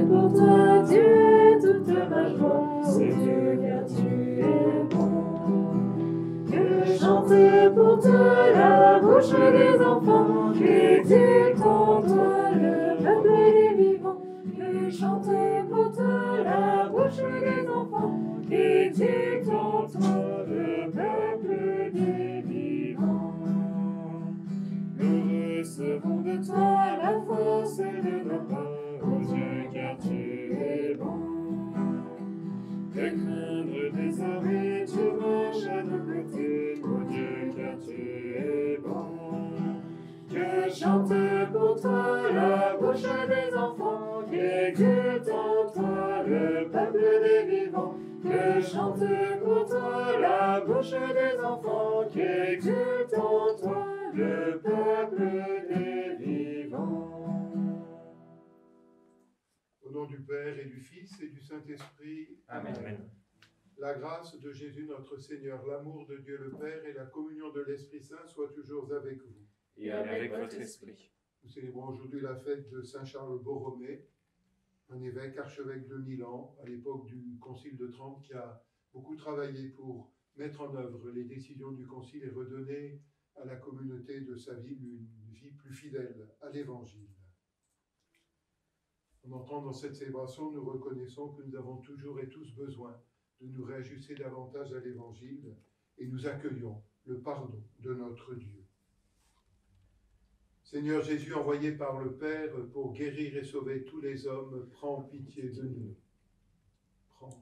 pour toi, tu es toute ma joie, c'est Dieu car tu es bon. Que chante pour toi la bouche des enfants, exulte en toi le peuple des vivants. Que chante pour toi la bouche des enfants, exulte en toi le peuple des vivants. Nous recevons de toi la force de nos pas, ô Dieu, car tu es bon. De craindre désormais, tu marches à nos côtés, ô Dieu, car tu es bon. Que chante pour toi la bouche des enfants, exulte en toi le peuple des vivants. Que chante pour toi la bouche des enfants, qui exulte en toi le peuple des vivants. Au nom du Père et du Fils et du Saint-Esprit. Amen. Amen. La grâce de Jésus notre Seigneur, l'amour de Dieu le Père et la communion de l'Esprit Saint soient toujours avec vous. Et avec votre esprit. Nous célébrons aujourd'hui la fête de Saint Charles Borromée, un évêque archevêque de Milan à l'époque du Concile de Trente qui a beaucoup travaillé pour mettre en œuvre les décisions du Concile et redonner à la communauté de sa ville une vie plus fidèle à l'Évangile. En entrant dans cette célébration, nous reconnaissons que nous avons toujours et tous besoin de nous réajuster davantage à l'Évangile et nous accueillons le pardon de notre Dieu. Seigneur Jésus, envoyé par le Père pour guérir et sauver tous les hommes, prends pitié de nous.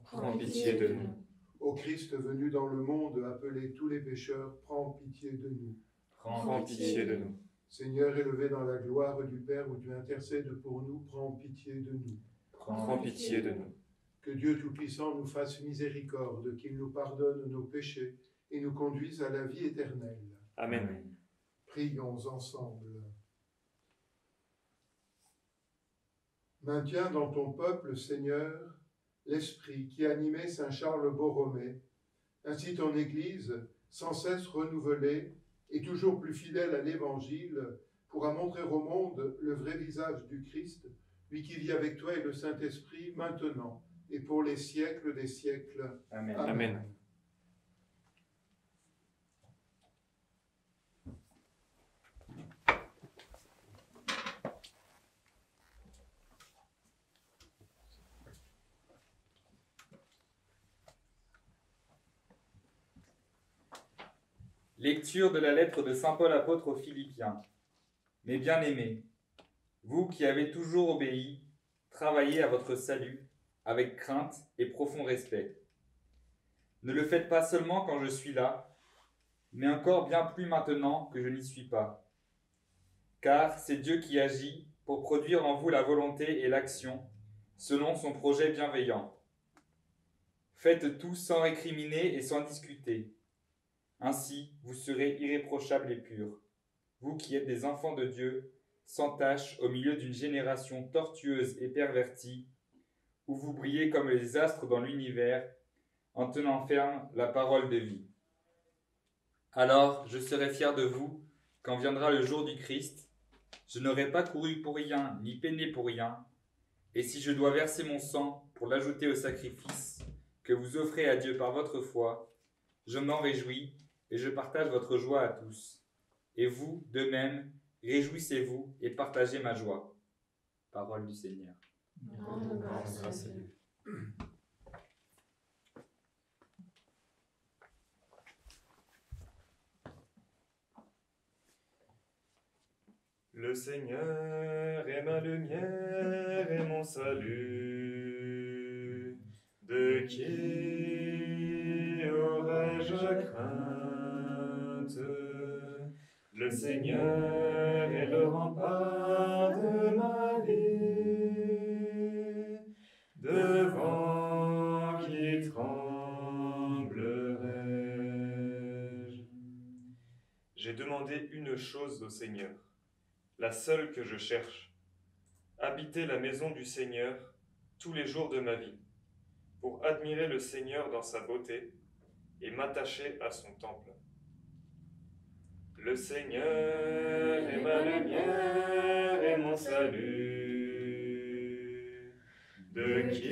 Prends pitié de nous. Ô Christ venu dans le monde, appeler tous les pécheurs, prends pitié de nous. Prends pitié de nous. Seigneur, élevé dans la gloire du Père où tu intercèdes pour nous, prends pitié de nous. Prends pitié de nous. Que Dieu Tout-Puissant nous fasse miséricorde, qu'il nous pardonne nos péchés et nous conduise à la vie éternelle. Amen. Prions ensemble. Maintiens dans ton peuple, Seigneur, l'esprit qui animait saint Charles Borromée. Ainsi ton Église, sans cesse renouvelée et toujours plus fidèle à l'Évangile, pourra montrer au monde le vrai visage du Christ, lui qui vit avec toi et le Saint-Esprit maintenant et pour les siècles des siècles. Amen. Amen. Amen. Lecture de la lettre de saint Paul apôtre aux Philippiens. Mes bien-aimés, vous qui avez toujours obéi, travaillez à votre salut avec crainte et profond respect. Ne le faites pas seulement quand je suis là, mais encore bien plus maintenant que je n'y suis pas. Car c'est Dieu qui agit pour produire en vous la volonté et l'action, selon son projet bienveillant. Faites tout sans récriminer et sans discuter. Ainsi, vous serez irréprochables et purs, vous qui êtes des enfants de Dieu, sans tache au milieu d'une génération tortueuse et pervertie, où vous brillez comme les astres dans l'univers, en tenant ferme la parole de vie. Alors, je serai fier de vous quand viendra le jour du Christ. Je n'aurai pas couru pour rien, ni peiné pour rien, et si je dois verser mon sang pour l'ajouter au sacrifice que vous offrez à Dieu par votre foi, je m'en réjouis et je partage votre joie à tous. Et vous, de même, réjouissez-vous et partagez ma joie. Parole du Seigneur. Rendons grâce à Dieu. Le Seigneur est ma lumière et mon salut. De qui aurais-je crainte? Le Seigneur est le rempart de ma vie. Devant qui tremblerais-je? J'ai demandé une chose au Seigneur, la seule que je cherche, habiter la maison du Seigneur tous les jours de ma vie, pour admirer le Seigneur dans sa beauté et m'attacher à son temple. Le Seigneur est ma lumière et mon salut. De qui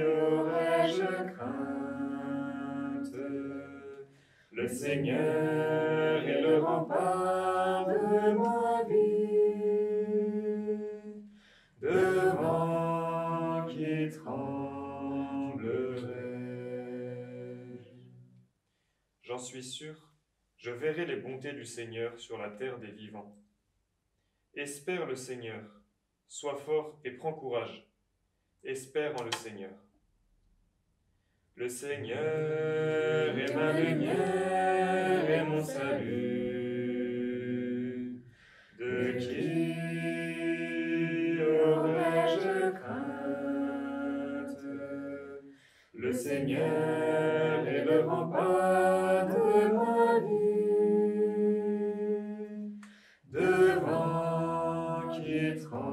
aurais-je crainte? Le Seigneur est le rempart de ma vie, devant qui tremblerai-je? J'en suis sûr, je verrai les bontés du Seigneur sur la terre des vivants. Espère le Seigneur, sois fort et prends courage. Espère en le Seigneur. Le Seigneur est ma lumière et mon salut. De qui aurais-je crainte? Le Seigneur est le rempart de ma vie, devant qui tremblerai-je?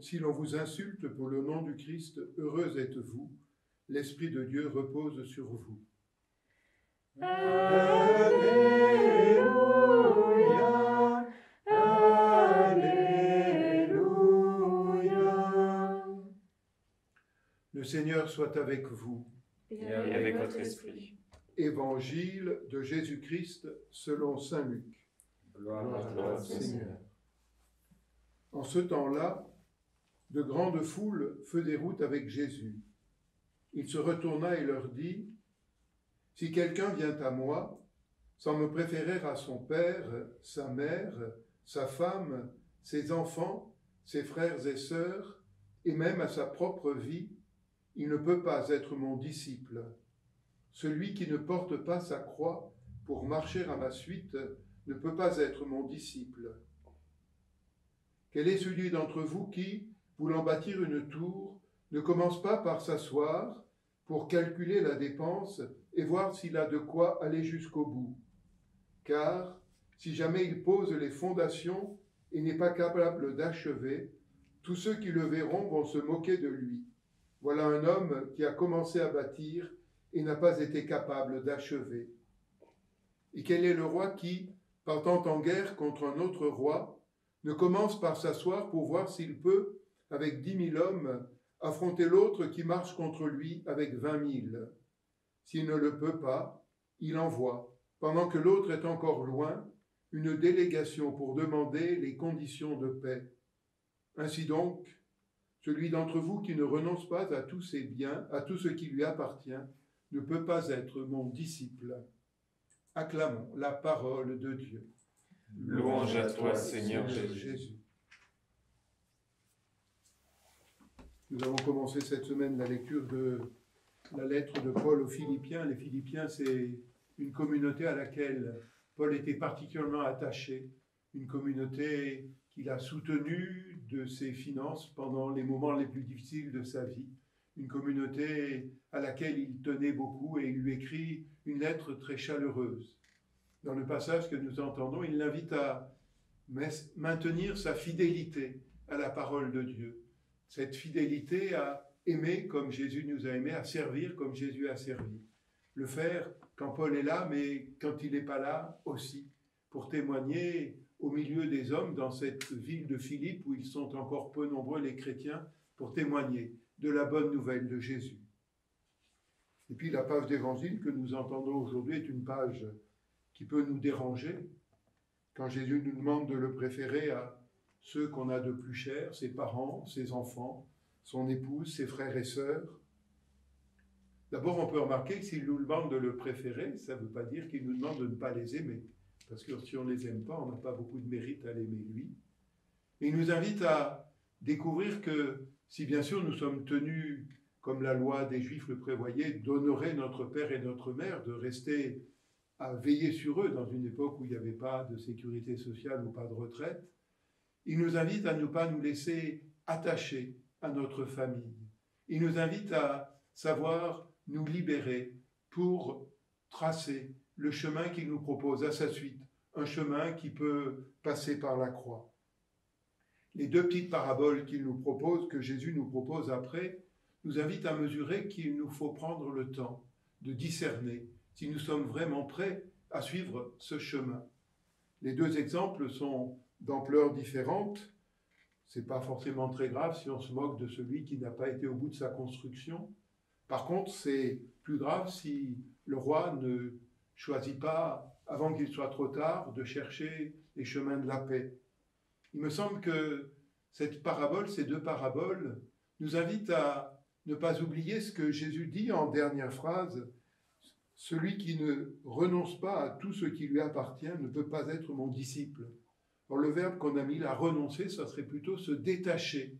Si l'on vous insulte pour le nom du Christ, heureux êtes-vous, l'Esprit de Dieu repose sur vous. Alléluia, Alléluia. Le Seigneur soit avec vous. Et avec votre esprit. Évangile de Jésus-Christ selon saint Luc. Gloire à Gloire toi, à toi, Seigneur. En ce temps-là, de grandes foules faisaient route avec Jésus. Il se retourna et leur dit, « Si quelqu'un vient à moi, sans me préférer à son père, sa mère, sa femme, ses enfants, ses frères et sœurs, et même à sa propre vie, il ne peut pas être mon disciple. Celui qui ne porte pas sa croix pour marcher à ma suite ne peut pas être mon disciple. Quel est celui d'entre vous qui, voulant bâtir une tour, ne commence pas par s'asseoir pour calculer la dépense et voir s'il a de quoi aller jusqu'au bout? Car si jamais il pose les fondations et n'est pas capable d'achever, tous ceux qui le verront vont se moquer de lui. Voilà un homme qui a commencé à bâtir et n'a pas été capable d'achever. Et quel est le roi qui, partant en guerre contre un autre roi, ne commence par s'asseoir pour voir s'il peut, avec 10 000 hommes, affronter l'autre qui marche contre lui avec 20 000. S'il ne le peut pas, il envoie, pendant que l'autre est encore loin, une délégation pour demander les conditions de paix. Ainsi donc, celui d'entre vous qui ne renonce pas à tous ses biens, à tout ce qui lui appartient, ne peut pas être mon disciple. Acclamons la parole de Dieu. Louange à toi, Seigneur Jésus. Nous avons commencé cette semaine la lecture de la lettre de Paul aux Philippiens. Les Philippiens, c'est une communauté à laquelle Paul était particulièrement attaché, une communauté qu'il a soutenue de ses finances pendant les moments les plus difficiles de sa vie, une communauté à laquelle il tenait beaucoup et il lui écrit une lettre très chaleureuse. Dans le passage que nous entendons, il l'invite à maintenir sa fidélité à la parole de Dieu. Cette fidélité à aimer comme Jésus nous a aimés, à servir comme Jésus a servi. Le faire quand Paul est là, mais quand il n'est pas là aussi, pour témoigner au milieu des hommes dans cette ville de Philippe où ils sont encore peu nombreux les chrétiens, pour témoigner de la bonne nouvelle de Jésus. Et puis la page d'évangile que nous entendons aujourd'hui est une page qui peut nous déranger quand Jésus nous demande de le préférer à ceux qu'on a de plus chers, ses parents, ses enfants, son épouse, ses frères et sœurs. D'abord, on peut remarquer que s'il nous demande de le préférer, ça ne veut pas dire qu'il nous demande de ne pas les aimer, parce que si on ne les aime pas, on n'a pas beaucoup de mérite à l'aimer lui. Et il nous invite à découvrir que si bien sûr nous sommes tenus, comme la loi des Juifs le prévoyait, d'honorer notre père et notre mère, de rester à veiller sur eux dans une époque où il n'y avait pas de sécurité sociale ou pas de retraite. Il nous invite à ne pas nous laisser attacher à notre famille. Il nous invite à savoir nous libérer pour tracer le chemin qu'il nous propose à sa suite, un chemin qui peut passer par la croix. Les deux petites paraboles qu'il nous propose, que Jésus nous propose après, nous invitent à mesurer qu'il nous faut prendre le temps de discerner si nous sommes vraiment prêts à suivre ce chemin. Les deux exemples sont d'ampleur différente. Ce n'est pas forcément très grave si on se moque de celui qui n'a pas été au bout de sa construction. Par contre, c'est plus grave si le roi ne choisit pas, avant qu'il soit trop tard, de chercher les chemins de la paix. Il me semble que cette parabole, ces deux paraboles, nous invitent à ne pas oublier ce que Jésus dit en dernière phrase. Celui qui ne renonce pas à tout ce qui lui appartient ne peut pas être mon disciple. Alors le verbe qu'on a mis là, renoncer, ça serait plutôt se détacher.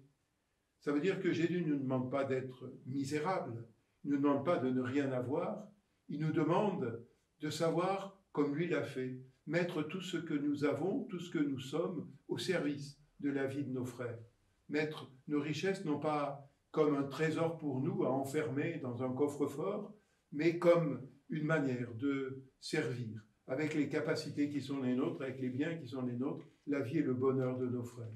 Ça veut dire que Jésus ne nous demande pas d'être misérable, il ne nous demande pas de ne rien avoir, il nous demande de savoir, comme lui l'a fait, mettre tout ce que nous avons, tout ce que nous sommes, au service de la vie de nos frères. Mettre nos richesses non pas comme un trésor pour nous à enfermer dans un coffre-fort, mais comme une manière de servir, avec les capacités qui sont les nôtres, avec les biens qui sont les nôtres, la vie et le bonheur de nos frères.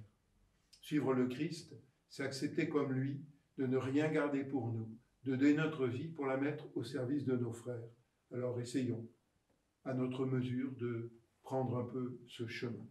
Suivre le Christ, c'est accepter comme lui de ne rien garder pour nous, de donner notre vie pour la mettre au service de nos frères. Alors essayons, à notre mesure, de prendre un peu ce chemin.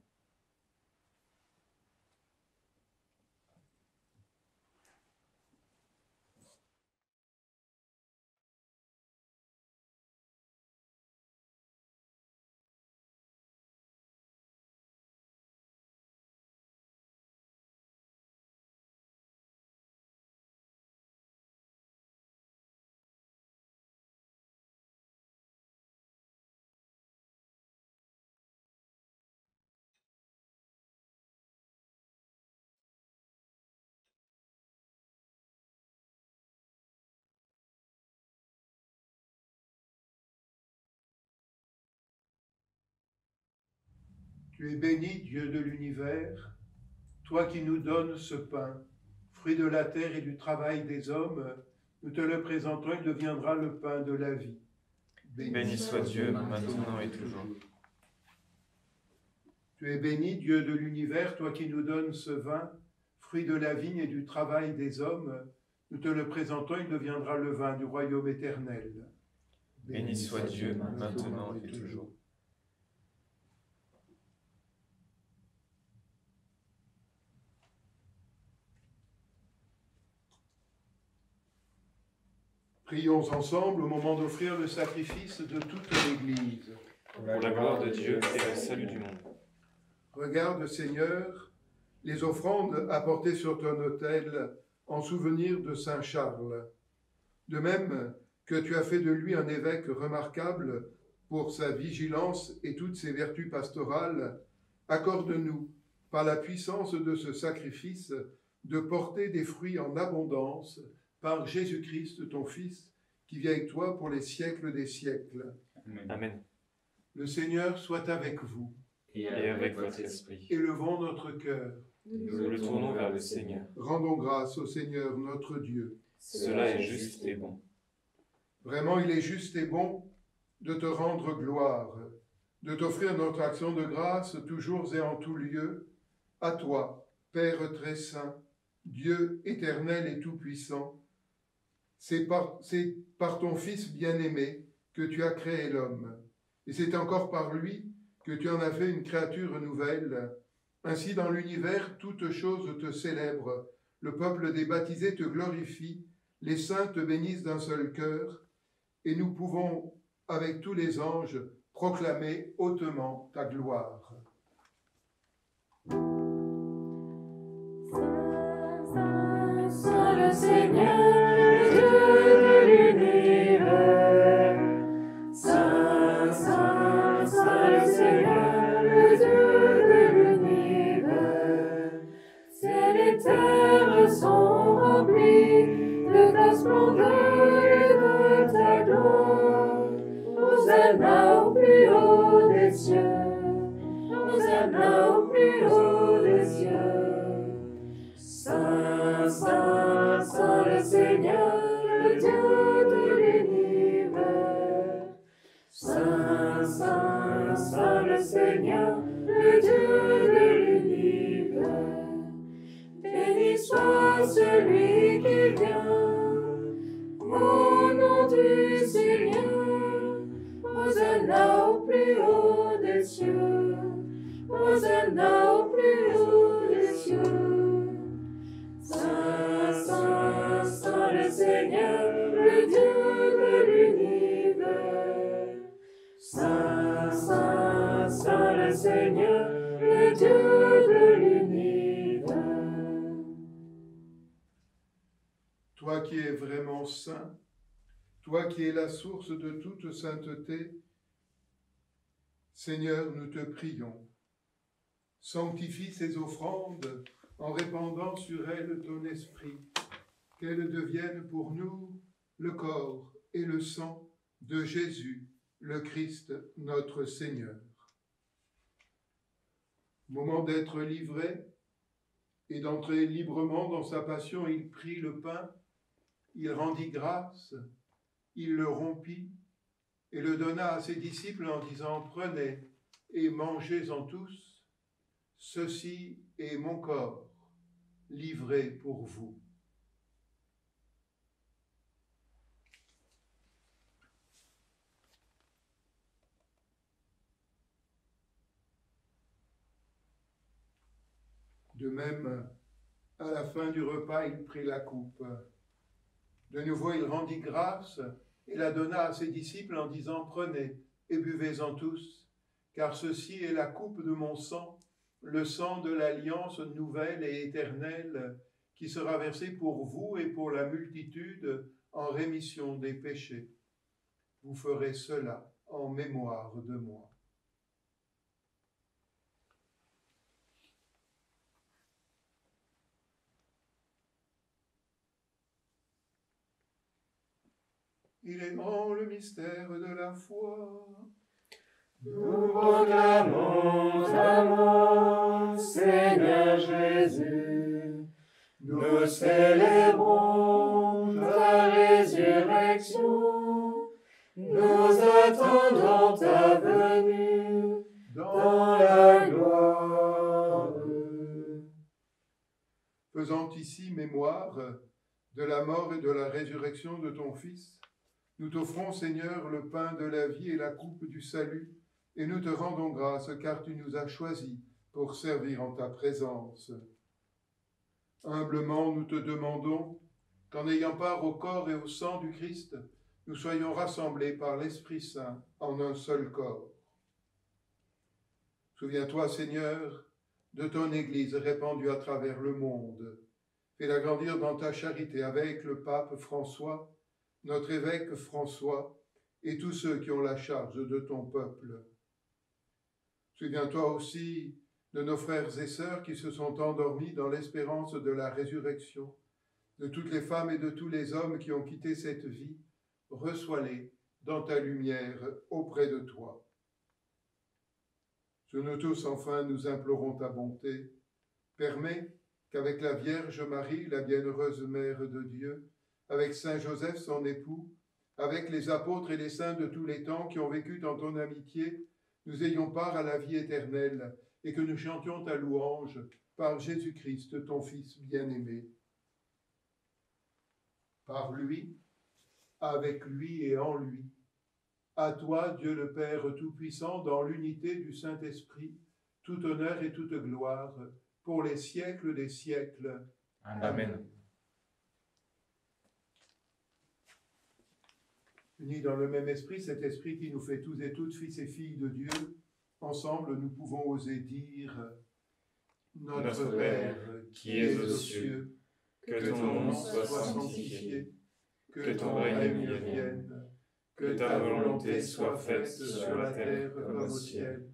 Tu es béni, Dieu de l'univers, toi qui nous donnes ce pain, fruit de la terre et du travail des hommes, nous te le présentons, il deviendra le pain de la vie. Béni soit Dieu, maintenant et toujours. Tu es béni, Dieu de l'univers, toi qui nous donnes ce vin, fruit de la vigne et du travail des hommes, nous te le présentons, il deviendra le vin du royaume éternel. Béni soit Dieu, maintenant et toujours. Prions ensemble au moment d'offrir le sacrifice de toute l'Église. Pour la gloire de Dieu et le salut du monde. Regarde, Seigneur, les offrandes apportées sur ton autel en souvenir de Saint Charles. De même que tu as fait de lui un évêque remarquable pour sa vigilance et toutes ses vertus pastorales, accorde-nous, par la puissance de ce sacrifice, de porter des fruits en abondance par Jésus-Christ, ton Fils, qui vit avec toi pour les siècles des siècles. Amen. Le Seigneur soit avec vous. Et avec votre esprit. Élevons notre cœur. Nous le tournons vers le Seigneur. Rendons grâce au Seigneur notre Dieu. Cela est juste et bon. Vraiment, il est juste et bon de te rendre gloire, de t'offrir notre action de grâce toujours et en tout lieu, à toi, Père très saint, Dieu éternel et tout-puissant. C'est par ton Fils bien-aimé que tu as créé l'homme, et c'est encore par lui que tu en as fait une créature nouvelle. Ainsi, dans l'univers, toutes choses te célèbrent, le peuple des baptisés te glorifie, les saints te bénissent d'un seul cœur, et nous pouvons, avec tous les anges, proclamer hautement ta gloire. Saint le Seigneur, Dieu de l'univers. Saint, Saint, Saint le Seigneur, le Dieu de l'univers. Ciel et terre sont remplis de ta splendeur et de ta gloire. Hosanna au plus Hosanna au plus haut des cieux. Saint, Saint, Saint le Seigneur, le Dieu de l'univers. Saint, Saint, Saint le Seigneur, le Dieu de l'univers. Béni soit celui qui vient, au nom du Seigneur. Hosanna au plus haut des cieux. Hosanna au plus haut des cieux. Saint, Saint, Saint le Seigneur, le Dieu de l'univers. Saint, Saint, Saint le Seigneur, le Dieu de l'univers. Toi qui es vraiment saint, toi qui es la source de toute sainteté, Seigneur, nous te prions. Sanctifie ces offrandes en répandant sur elles ton esprit, qu'elles deviennent pour nous le corps et le sang de Jésus, le Christ, notre Seigneur. Au moment d'être livré et d'entrer librement dans sa passion, il prit le pain, il rendit grâce, il le rompit et le donna à ses disciples en disant « Prenez et mangez-en tous, ceci est mon corps, livré pour vous. » De même, à la fin du repas, il prit la coupe. De nouveau, il rendit grâce et la donna à ses disciples en disant « Prenez et buvez-en tous, car ceci est la coupe de mon sang, le sang de l'alliance nouvelle et éternelle, qui sera versé pour vous et pour la multitude en rémission des péchés. Vous ferez cela en mémoire de moi. » Il est grand le mystère de la foi. Nous proclamons ta mort, Seigneur Jésus. Nous célébrons ta résurrection. Nous attendons ta venue dans la gloire. Faisant ici mémoire de la mort et de la résurrection de ton Fils, nous t'offrons, Seigneur, le pain de la vie et la coupe du salut, et nous te rendons grâce, car tu nous as choisis pour servir en ta présence. Humblement, nous te demandons qu'en ayant part au corps et au sang du Christ, nous soyons rassemblés par l'Esprit Saint en un seul corps. Souviens-toi, Seigneur, de ton Église répandue à travers le monde. Fais-la grandir dans ta charité avec le pape François, notre évêque François et tous ceux qui ont la charge de ton peuple. Souviens-toi aussi de nos frères et sœurs qui se sont endormis dans l'espérance de la résurrection, de toutes les femmes et de tous les hommes qui ont quitté cette vie. Reçois-les dans ta lumière auprès de toi. Sur nous tous, enfin, nous implorons ta bonté. Permets qu'avec la Vierge Marie, la bienheureuse Mère de Dieu, avec Saint Joseph, son époux, avec les apôtres et les saints de tous les temps qui ont vécu dans ton amitié, nous ayons part à la vie éternelle et que nous chantions ta louange par Jésus-Christ, ton Fils bien-aimé. Par lui, avec lui et en lui, à toi, Dieu le Père Tout-Puissant, dans l'unité du Saint-Esprit, tout honneur et toute gloire, pour les siècles des siècles. Amen. Unis dans le même esprit, cet esprit qui nous fait tous et toutes fils et filles de Dieu, ensemble nous pouvons oser dire « Notre Père, qui es aux cieux, que ton nom soit sanctifié, que ton règne vienne, que ta volonté soit faite sur la terre comme au ciel.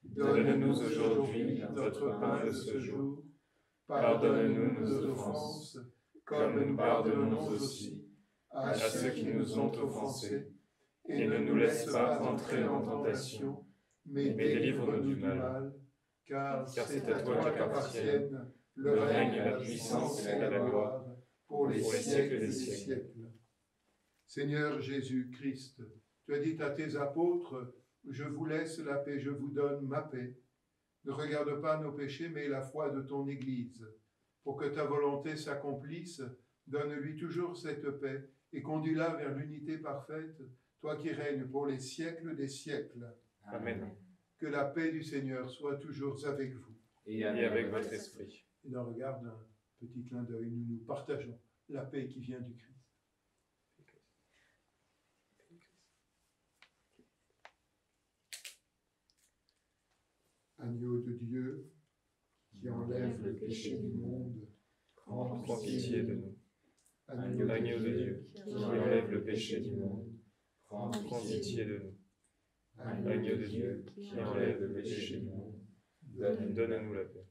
Donne-nous aujourd'hui notre pain de ce jour. Pardonne-nous nos offenses, comme nous pardonnons aussi à ceux qui nous ont offensés, et ne nous laisse pas entrer en tentation, mais délivre-nous du mal, car Car c'est à toi qu'appartiennent le règne, la puissance et la gloire, pour les siècles des siècles. Seigneur Jésus-Christ, tu as dit à tes apôtres, je vous laisse la paix, je vous donne ma paix. Ne regarde pas nos péchés, mais la foi de ton Église. Pour que ta volonté s'accomplisse, donne-lui toujours cette paix et conduis-la vers l'unité parfaite, toi qui règnes pour les siècles des siècles. Amen. Que la paix du Seigneur soit toujours avec vous. Et avec votre esprit. Et dans le regard d'un petit clin d'œil, nous nous partageons la paix qui vient du Christ. Agneau de Dieu, qui enlève le péché du monde, Prends pitié de nous. Agneau Agneau de Dieu, qui enlève le péché du monde, prends pitié de nous. Agneau de Dieu, qui enlève le péché du monde, donne-nous la paix.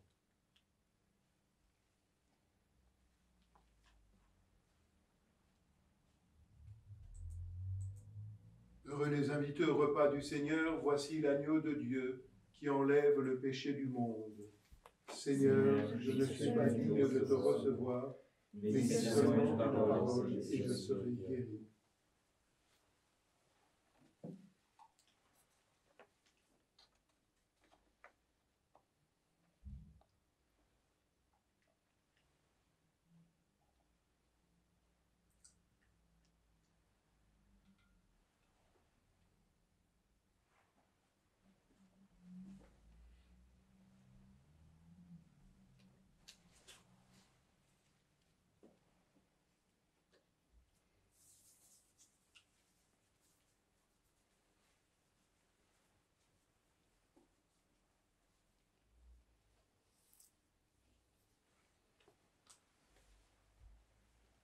Heureux les invités au repas du Seigneur, voici l'agneau de Dieu qui enlève le péché du monde. Seigneur, je ne suis pas digne de te recevoir, mais dis seulement ta parole et je serai guéri.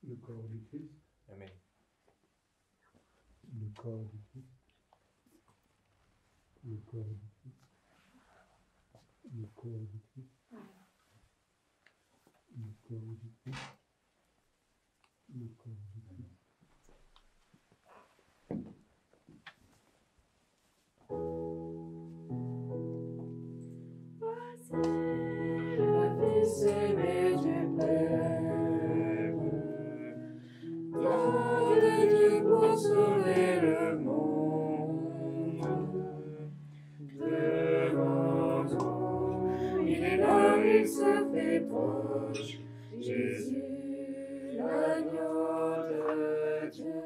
Le corps du Christ. Amen. Le corps du Christ. Le corps du Christ. Le corps du Christ. Le corps du Christ. Le corps du Christ. Le Fils aimé du Père, don de Dieu pour sauver le monde. Devant nous, il est là, il se fait proche. Jésus, l'agneau de Dieu,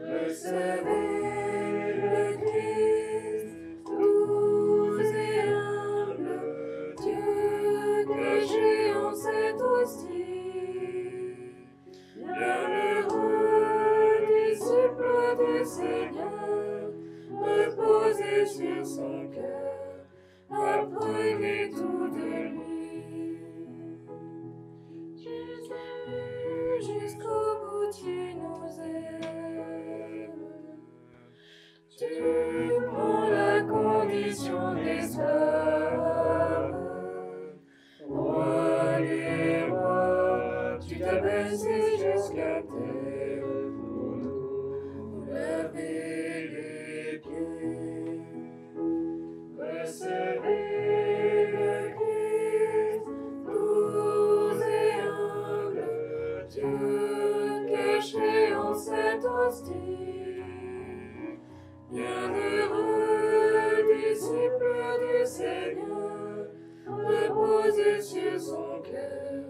le Saveur, le Christ, doux et humble, Dieu caché en cette hostie. Bienheureux disciple du Seigneur, reposez sur son cœur, apprenez tout de lui. Jésus, jusqu'au bout tu nous aimes. Tu prends la condition d'esclave. Roi des rois, tu t'as baissé jusqu'à terre pour nous laver les pieds. Recevez le Christ, doux et humble, Dieu caché en cette hostie. Bienheureux disciple du Seigneur, reposez sur son cœur,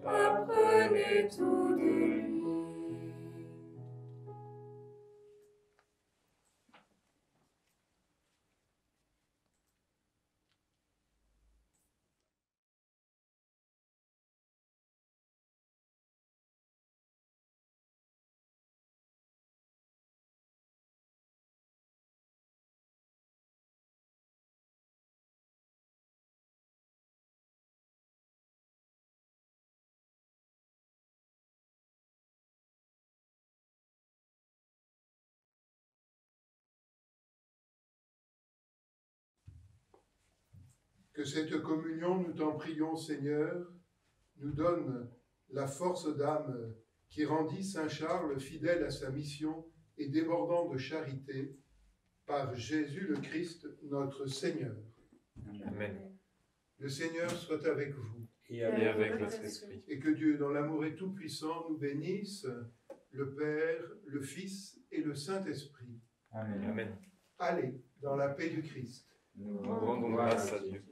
apprenez tout de lui. Que cette communion, nous t'en prions, Seigneur, nous donne la force d'âme qui rendit Saint Charles fidèle à sa mission et débordant de charité par Jésus le Christ, notre Seigneur. Amen. Le Seigneur soit avec vous, Et Et avec votre esprit. et que Dieu, dans l'amour et tout-puissant, nous bénisse, le Père, le Fils et le Saint-Esprit. Amen. Amen. Allez, dans la paix du Christ. Nous Nous rendons grâce à Dieu.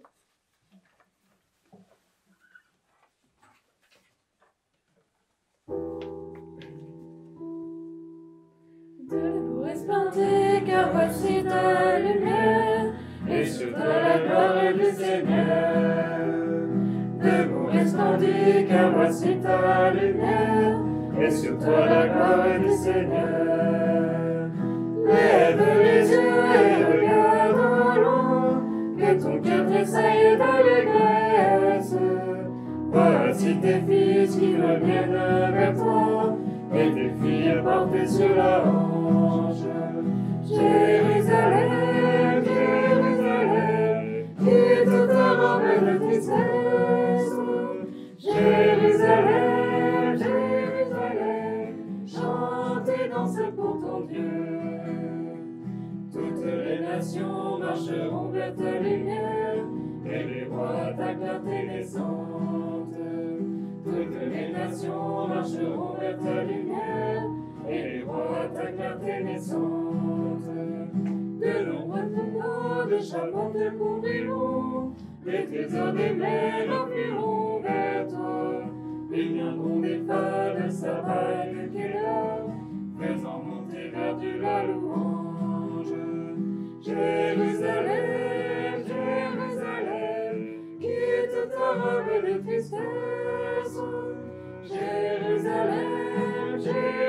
De l'amour resplendir, car voici ta lumière, et sur toi la gloire du Seigneur. De l'amour resplendir, car voici ta lumière, et sur toi la gloire du Seigneur. Lève les yeux et regarde en loin, que ton cœur tressaille d'allégresse. Voici tes fils qui reviennent vers toi, et tes filles portées sur la hanche. Jérusalem, Jérusalem, quitte ta robe de tristesse. Jérusalem, Jérusalem, chante et danse pour ton Dieu. Toutes les nations marcheront vers ta lumière, et les rois à ta clarté naissante. Toutes les nations marcheront vers ta lumière, et les rois à ta clarté naissante. De longs rouleaux de charpentes te couvriront, les trésors des mers enfuiront vers toi. Ils viendront des fades, sabbat de Kéla, faisant monter vers Dieu la louange. Jérusalem, Jérusalem, quitte ta robe de tristesse. Jérusalem, Jérusalem,